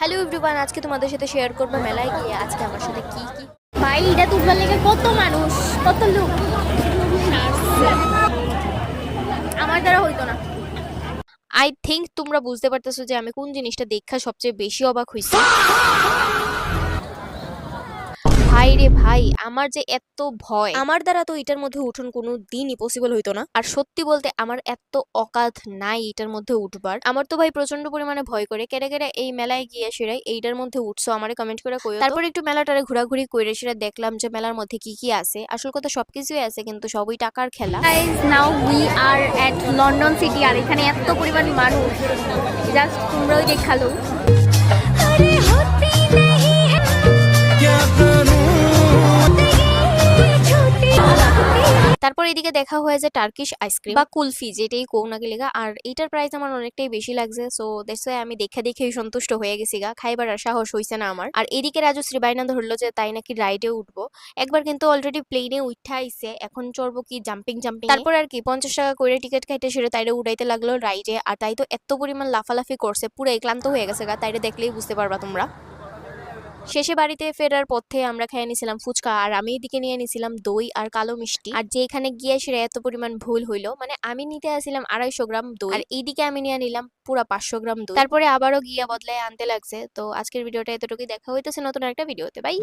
Hello everyone, আজকে তোমাদের সাথে শেয়ার করবো মেলায় গিয়ে আজকে আমার সাথে কি কি। ভাই এটা তুলবার লেগে কত মানুষ, কত লোক, আমার দ্বারা হইতো না। আই থিঙ্ক তোমরা বুঝতে পারতেছো যে আমি কোন জিনিসটা দেখা সবচেয়ে বেশি অবাক হইছি। ভাই রে ভাই, আমার যে এত ভয়, আমার দ্বারা তো এটার মধ্যে উঠুন কোনো দিনই পসিবল হইতো না। আর সত্যি বলতে আমার এত অকাত নাই এটার মধ্যে উঠবার। আমার তো ভাই প্রচন্ড পরিমাণে ভয় করে। কেড়ে কেড়ে এই মেলায় গিয়ে সেরাই এইটার মধ্যে উঠছো আমারে কমেন্ট করে কইও। তারপর একটু মেলাটারে ঘোরাঘুরি করে সেটা দেখলাম যে মেলার মধ্যে কি কি আছে। আসল কথা সবকিছুই আছে, কিন্তু সবই টাকার খেলা। Guys, now we are at London city, আর এখানে এত পরিমাণ মানুষ, জাস্ট তোমরাও দেখালো। তারপর এদিকে দেখা হয়ে যে টার্কিশ আইসক্রিম বা কুলফি, যেটাই কোউ নাকি লেগা। আর এটার প্রাইস আমার অনেকটাই বেশি লাগছে, সো দ্যাটস ওয়াই আমি দেখেই সন্তুষ্ট হয়ে গেছি গা। খাইবার আর সাহস হইছে না আমার। আর এদিকে রাজু শ্রীবাইনা ধরলো যে তাই নাকি রাইডে উঠবো। একবার কিন্তু অলরেডি প্লেনে উঠা আইছে, এখন চড়বো কি জাম্পিং। তারপর আর কি 50 টাকা করে টিকিট কাইটে সেরে তাইরে উঠাইতে লাগলো রাইডে। আর তাই তো এত পরিমাণ লাফালাফি করছে, পুরো ক্লান্ত হয়ে গেছে গা। তাইরে দেখলেই বুঝতে পারবা তোমরা। শেষে বাড়িতে ফেরার পথে আমরা খেয়ে নিছিলাম ফুচকা, আর আমি এদিকে নিয়ে নিছিলাম দই আর কালো মিষ্টি। আর যে এখানে গিয়ে সেটা এত পরিমাণ ভুল হইলো, মানে আমি নিতে আসছিলাম 250 গ্রাম দই, আর এইদিকে আমি নিয়ে নিলাম পুরা 500 গ্রাম দই। তারপরে আবারও গিয়া বদলায় আনতে লাগছে। তো আজকের ভিডিওটা এতটুকুই, দেখা হইতেছে নতুন একটা ভিডিওতে। বাই।